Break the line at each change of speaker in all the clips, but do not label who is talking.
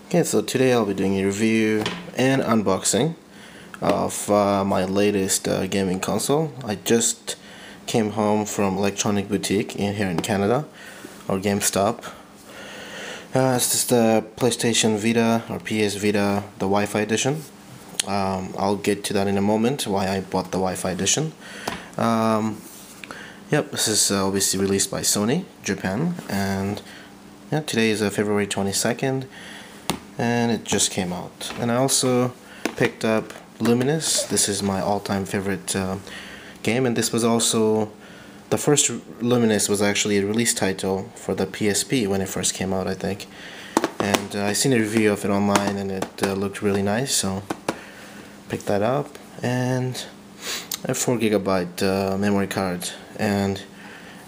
Okay, so today I'll be doing a review and unboxing of my latest gaming console. I just came home from Electronic Boutique here in Canada, or GameStop. This is the PlayStation Vita, or PS Vita, the Wi-Fi edition. I'll get to that in a moment, why I bought the Wi-Fi edition. Yep, this is obviously released by Sony, Japan, and yeah, today is February 22nd. And it just came out. And I also picked up Luminous. This is my all-time favorite game, and this was also the first. Luminous was actually a release title for the PSP when it first came out, I think. And I seen a review of it online, and it looked really nice, so picked that up. And a 4GB memory card, and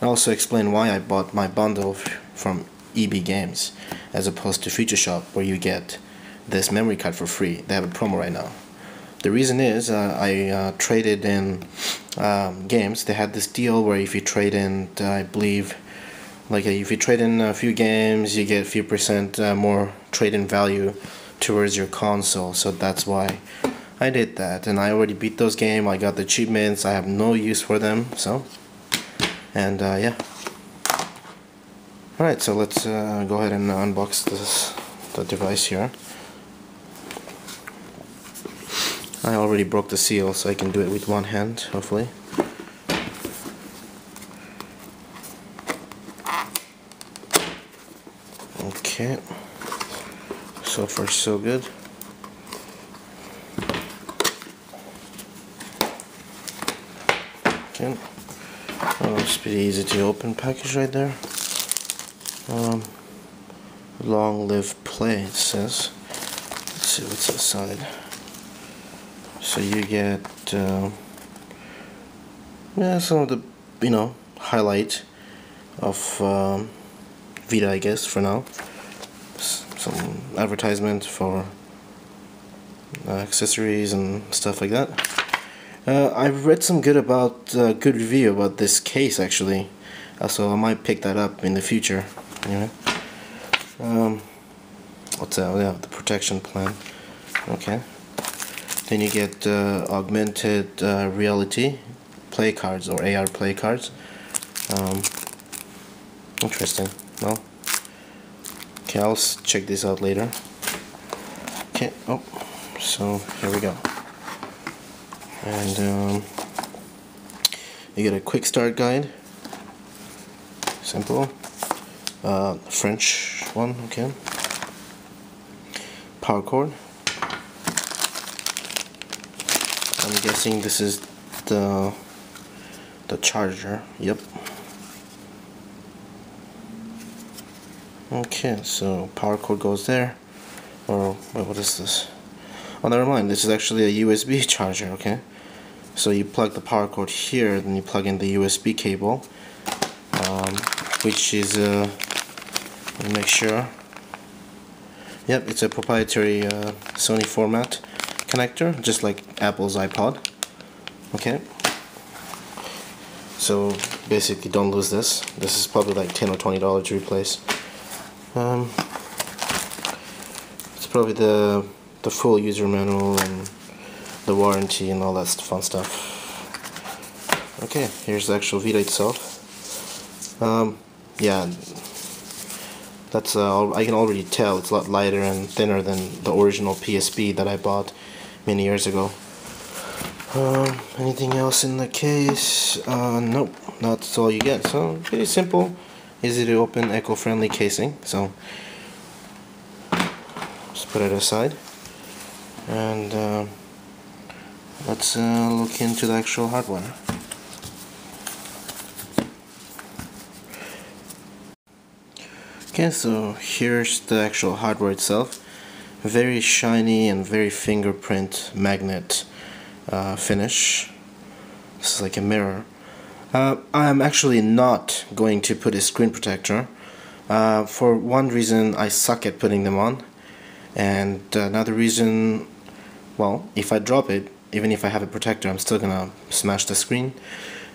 I also explain why I bought my bundle from EB Games as opposed to Future Shop, where you get this memory card for free. They have a promo right now. The reason is I traded in games. They had this deal where if you trade in, I believe, if you trade in a few games, you get a few percent more trade-in value towards your console. So that's why I did that, and I already beat those games. I got the achievements. I have no use for them. So, and yeah. Alright, so let's go ahead and unbox the device here. I already broke the seal, so I can do it with one hand, hopefully. Okay, so far so good. Okay, oh, it's pretty easy to open package right there. Long live play, it says. Let's see what's inside. So you get yeah, some of the highlight of Vita, I guess, for now. Some advertisement for accessories and stuff like that. I've read some good review about this case, actually, so I might pick that up in the future. Anyway, what's that? Yeah, the protection plan. Okay. Then you get augmented reality play cards, or AR play cards. Interesting. Well, okay, I'll check this out later. Okay. Oh, so here we go. And you get a quick start guide. Simple. French one, okay. Power cord. I'm guessing this is the charger. Yep. Okay, so power cord goes there. Or wait, what is this? Oh, never mind. This is actually a USB charger. Okay. So you plug the power cord here, then you plug in the USB cable, which is let me make sure. Yep, it's a proprietary Sony format connector, just like Apple's iPod. Okay. So basically, don't lose this. This is probably like $10 or $20 to replace. It's probably the full user manual and the warranty and all that fun stuff. Okay, here's the actual Vita itself. Yeah. That's I can already tell it's a lot lighter and thinner than the original PSP that I bought many years ago. Anything else in the case? Nope, that's all you get. So pretty simple, easy to open, eco-friendly casing. So just put it aside, and let's look into the actual hardware. Okay, so here's the actual hardware itself. Very shiny and very fingerprint magnet finish. This is like a mirror. I'm actually not going to put a screen protector. For one reason, I suck at putting them on, and another reason, well, if I drop it, even if I have a protector, I'm still gonna smash the screen.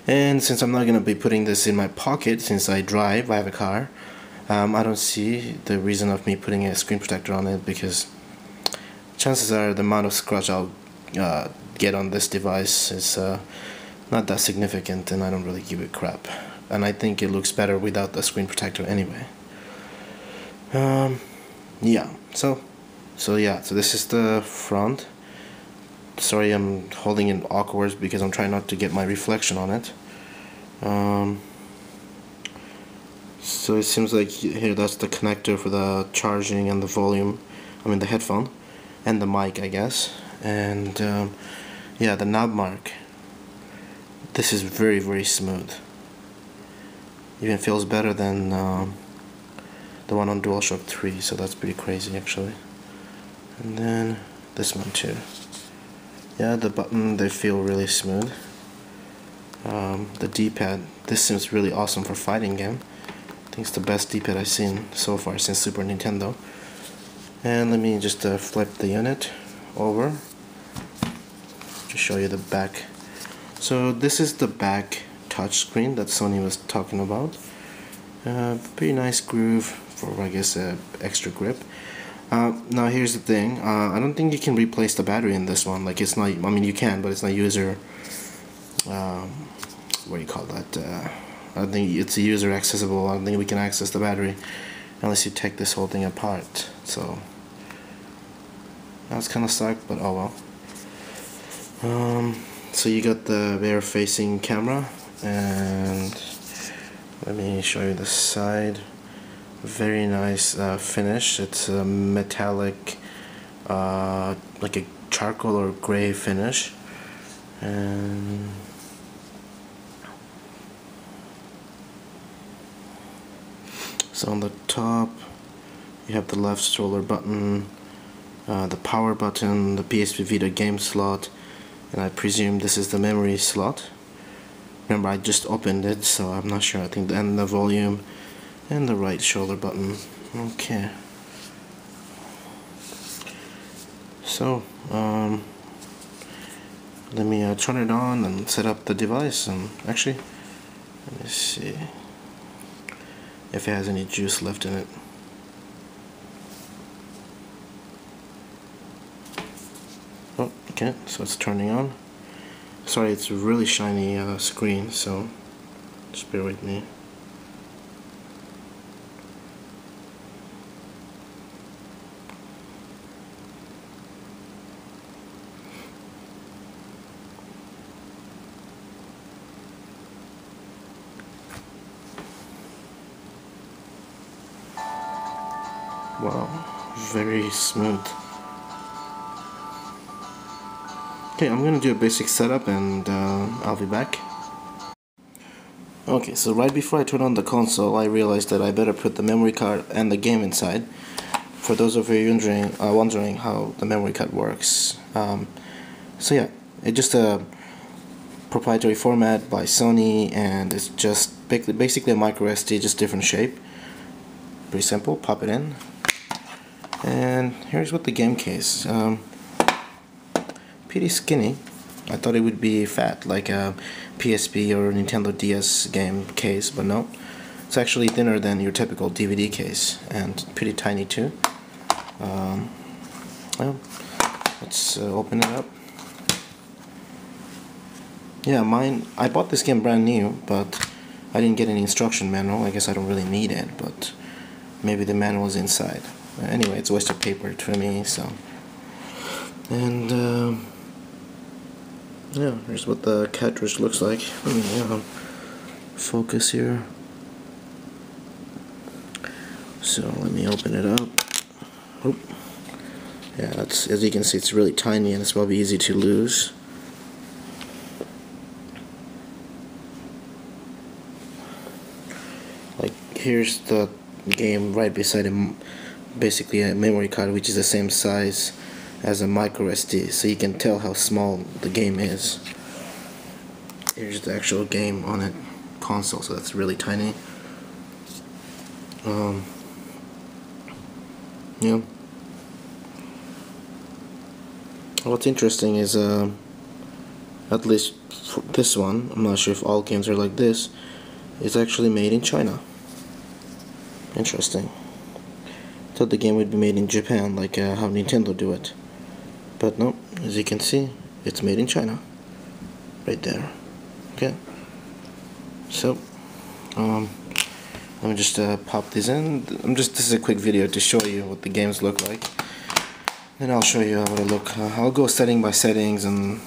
And since I'm not gonna be putting this in my pocket, since I drive, I have a car, I don't see the reason of me putting a screen protector on it, because chances are the amount of scratch I'll get on this device is not that significant, and I don't really give a crap. And I think it looks better without the screen protector anyway. Yeah, so this is the front. Sorry, I'm holding it awkward because I'm trying not to get my reflection on it. So it seems like here that's the connector for the charging and the volume, the headphone, and the mic, I guess. And yeah, the knob mark. This is very, very smooth. Even feels better than the one on DualShock 3, so that's pretty crazy actually. And then this one too. Yeah, the button, they feel really smooth. The D-pad, this seems really awesome for fighting game. I think it's the best D-pad I've seen so far since Super Nintendo. And let me just flip the unit over to show you the back. So this is the back touchscreen that Sony was talking about. Pretty nice groove for, I guess, extra grip. Now here's the thing, I don't think you can replace the battery in this one. Like, it's not, you can, but it's not user, what do you call that, I don't think it's user accessible. I don't think we can access the battery unless you take this whole thing apart. So that's kind of suck, but oh well. So you got the rear facing camera, and let me show you the side. Very nice finish. It's a metallic, like a charcoal or gray finish. And so on the top you have the left shoulder button, the power button, the PSP Vita game slot, and I presume this is the memory slot. Remember, I just opened it, so I'm not sure. I think and the volume and the right shoulder button. Okay. So let me turn it on and set up the device. And actually, let me see if it has any juice left in it. Oh, okay, so it's turning on. Sorry, it's a really shiny screen, so just bear with me. Wow, very smooth. Okay, I'm gonna do a basic setup and I'll be back. Okay, so right before I turn on the console, I realized that I better put the memory card and the game inside. For those of you wondering how the memory card works. So yeah, it's just a proprietary format by Sony, and it's just basically a micro SD, just different shape. Pretty simple, pop it in. And here's what the game case. Pretty skinny. I thought it would be fat like a PSP or Nintendo DS game case, but no. It's actually thinner than your typical DVD case, and pretty tiny too. Well, let's open it up. Yeah, I bought this game brand new, but I didn't get any instruction manual. I guess I don't really need it, but maybe the manual is inside. Anyway, it's a waste of paper to me, so. And yeah, here's what the cartridge looks like. Let me focus here. So let me open it up. Oop. Yeah, that's, as you can see, it's really tiny and it's probably easy to lose. Like, here's the game right beside him, basically a memory card which is the same size as a micro SD, so you can tell how small the game is. Here's the actual game on a console, so that's really tiny. Yeah. What's interesting is, at least for this one, I'm not sure if all games are like this, it's actually made in China. Interesting. Thought the game would be made in Japan, like how Nintendo do it. But no, as you can see, it's made in China. Right there. Okay. So, let me just pop these in. This is a quick video to show you what the games look like. Then I'll show you how to look. I'll go setting by settings and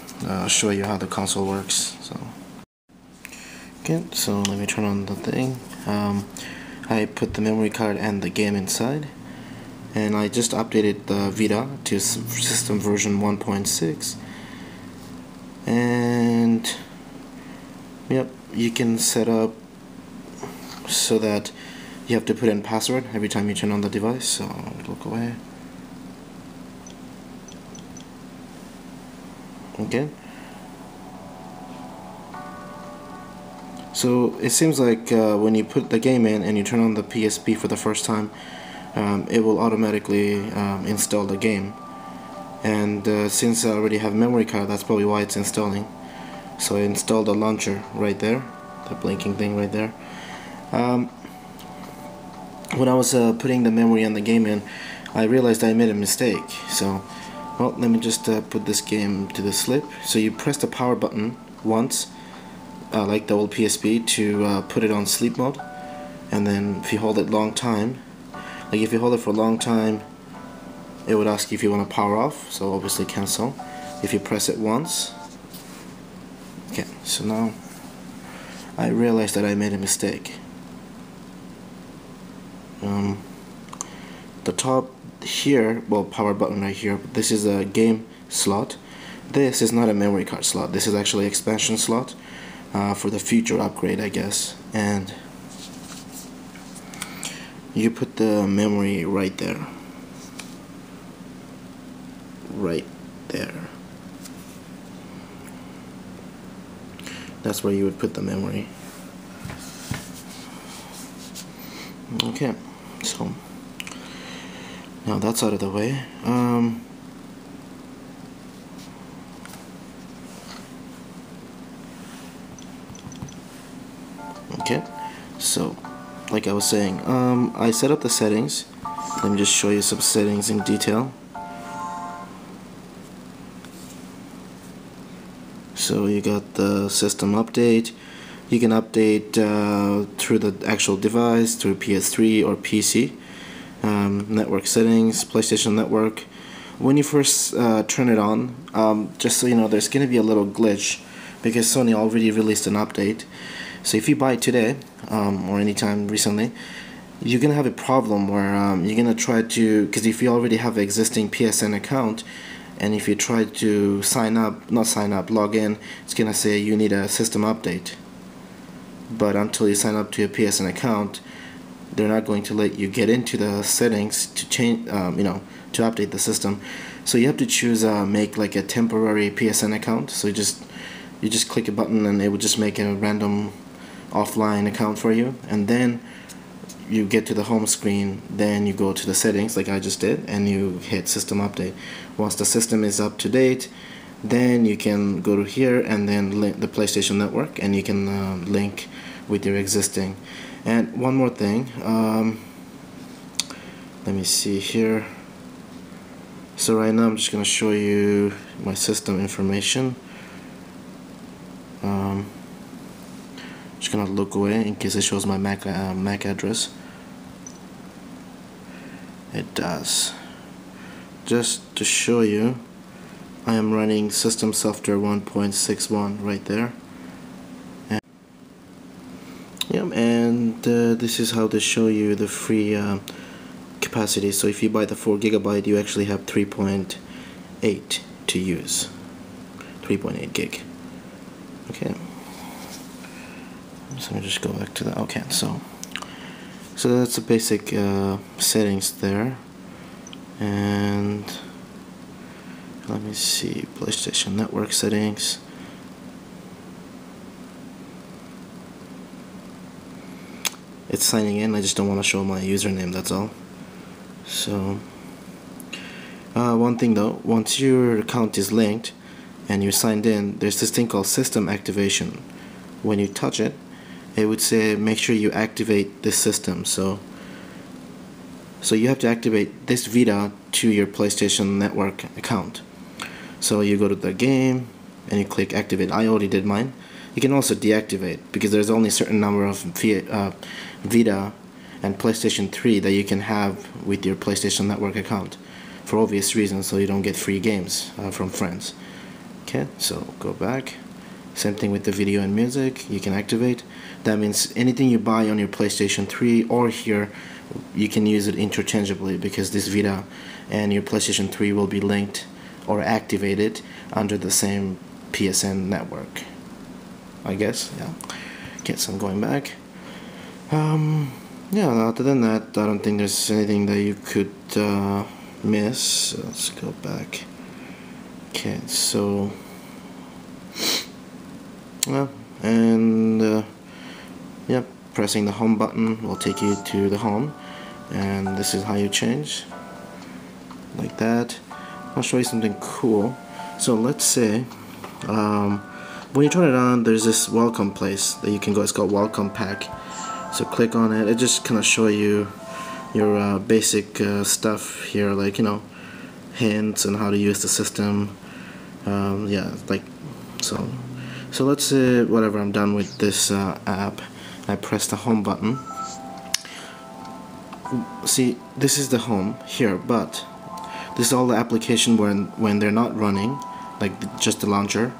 show you how the console works. So, okay. So let me turn on the thing. I put the memory card and the game inside. And I just updated the Vita to system version 1.6, and yep, you can set up so that you have to put in password every time you turn on the device. So I'll look away. Okay. So it seems like when you put the game in and you turn on the PSP for the first time, it will automatically install the game, and since I already have memory card, that's probably why it's installing. So I installed the launcher right there, the blinking thing right there. When I was putting the memory and the game in, I realized I made a mistake. So, well, let me just put this game to the sleep. So you press the power button once, like the old PSP, to put it on sleep mode, and then if you hold it long time, like if you hold it for a long time, it would ask you if you want to power off, so obviously cancel. If you press it once, okay, so now I realized that I made a mistake. The top here, well, power button right here, this is a game slot. This is not a memory card slot, this is actually expansion slot for the future upgrade, I guess. And you put the memory right there. Right there. That's where you would put the memory. Okay, so now that's out of the way. Okay, so like I was saying, I set up the settings. Let me just show you some settings in detail. So you got the system update. You can update through the actual device, through PS3 or PC. Network settings, PlayStation Network. When you first turn it on, just so you know, there's going to be a little glitch because Sony already released an update. So if you buy it today, or anytime recently, you're going to have a problem where you're going to try to, because if you already have an existing PSN account, and if you try to log in, it's going to say you need a system update. But until you sign up to a PSN account, they're not going to let you get into the settings to change, to update the system. So you have to choose make like a temporary PSN account. So you just click a button and it will just make a random offline account for you, and then you get to the home screen, then you go to the settings like I just did, and you hit system update. Once the system is up to date, then you can go to here and then link the PlayStation Network, and you can link with your existing. And one more thing, let me see here. So right now I'm just going to show you my system information. Just gonna look away in case it shows my MAC address. It does. Just to show you, I am running system software 1.61 right there. And this is how to show you the free capacity. So if you buy the 4 GB, you actually have 3.8 to use. 3.8 gig. Okay. So let me just go back to that. Okay, so that's the basic settings there. And let me see, PlayStation Network settings. It's signing in, I just don't want to show my username, that's all. So one thing though, once your account is linked and you're signed in, there's this thing called system activation. When you touch it, it would say make sure you activate this system. So So you have to activate this Vita to your PlayStation Network account. So you go to the game and you click activate. I already did mine. You can also deactivate because there's only a certain number of Vita and PlayStation 3 that you can have with your PlayStation Network account for obvious reasons, so you don't get free games from friends. Okay, so go back. Same thing with the video and music, you can activate. That means anything you buy on your PlayStation 3 or here, you can use it interchangeably because this Vita and your PlayStation 3 will be linked or activated under the same PSN network, I guess. Yeah. Okay, so I'm going back. Yeah, other than that, I don't think there's anything that you could miss. So let's go back. Okay, so yeah, pressing the home button will take you to the home, and this is how you change, like that. I'll show you something cool. So let's say when you turn it on, there's this welcome place that you can go. It's called welcome pack. So click on it. It just kind of show you your basic stuff here, like, you know, hints on how to use the system. Yeah, like so. So let's say whatever, I'm done with this app. I press the home button. See, this is the home here, but this is all the application when they're not running, like just the launcher.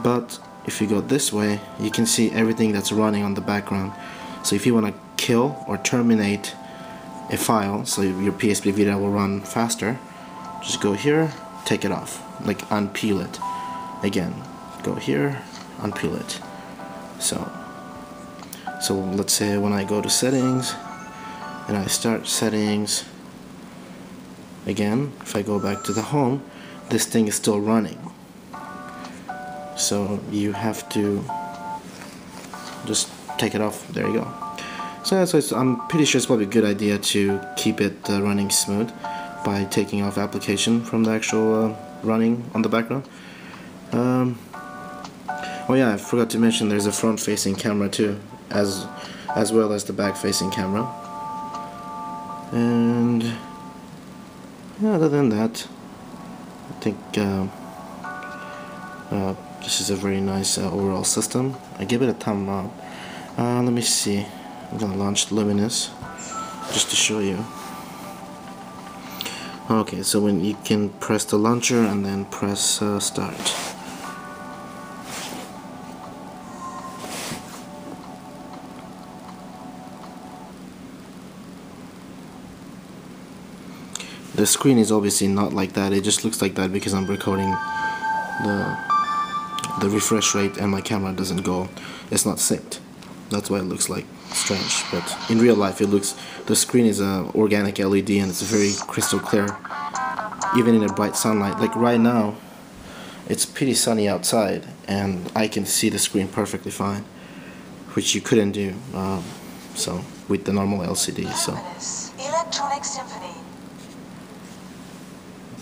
But if you go this way, you can see everything that's running on the background. So if you want to kill or terminate a file, so your PSP Vita will run faster, just go here, take it off, like unpeel it. Again, go here, unpeel it. So let's say when I go to settings and I start settings again, if I go back to the home, this thing is still running. So you have to just take it off. There you go. So I'm pretty sure it's probably a good idea to keep it running smooth by taking off application from the actual running on the background. Oh yeah, I forgot to mention there's a front-facing camera too, as well as the back-facing camera. And yeah, other than that, I think this is a very nice overall system. I give it a thumb up. Let me see. I'm gonna launch Luminous just to show you. Okay, so when you can press the launcher and then press start. The screen is obviously not like that. It just looks like that because I'm recording the refresh rate and my camera doesn't go. It's not synced. That's why it looks like strange. But in real life, it looks, the screen is a organic LED and it's very crystal clear, even in a bright sunlight. Like right now, it's pretty sunny outside and I can see the screen perfectly fine, which you couldn't do so with the normal LCD. So
Electronic Symphony.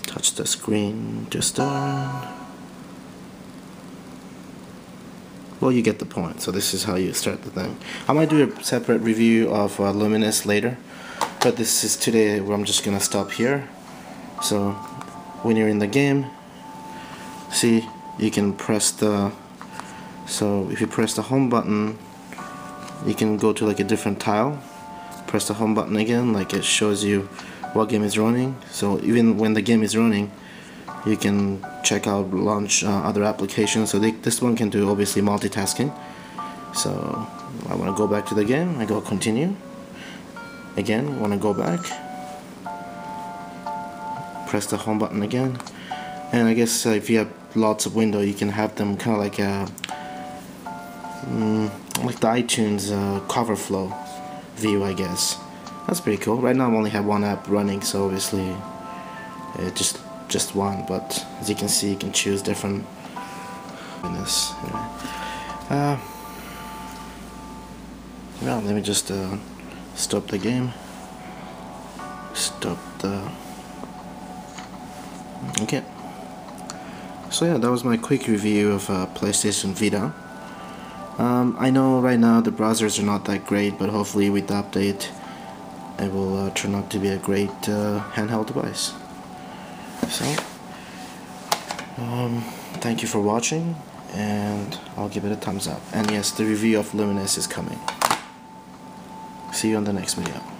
Touch the screen to start. Well, you get the point. So this is how you start the thing. I might do a separate review of Luminous later, but this is today where I'm just gonna stop here. So when you're in the game, see, you can press the, so if you press the home button, you can go to like a different tile. Press the home button again, like it shows you what game is running. So even when the game is running, you can check out, launch other applications. So this one can do obviously multitasking. So I want to go back to the game, I go continue. Again, want to go back, press the home button again. And I guess if you have lots of windows, you can have them kind of like the iTunes cover flow view, I guess. That's pretty cool. Right now I only have one app running, so obviously just one, but as you can see, you can choose different in this. Anyway. Well, let me just stop the game. Stop the. Okay. So yeah, that was my quick review of PlayStation Vita. I know right now the browsers are not that great, but hopefully with the update it will turn out to be a great handheld device. So, thank you for watching, and I'll give it a thumbs up. And yes, the review of Luminous is coming. See you on the next video.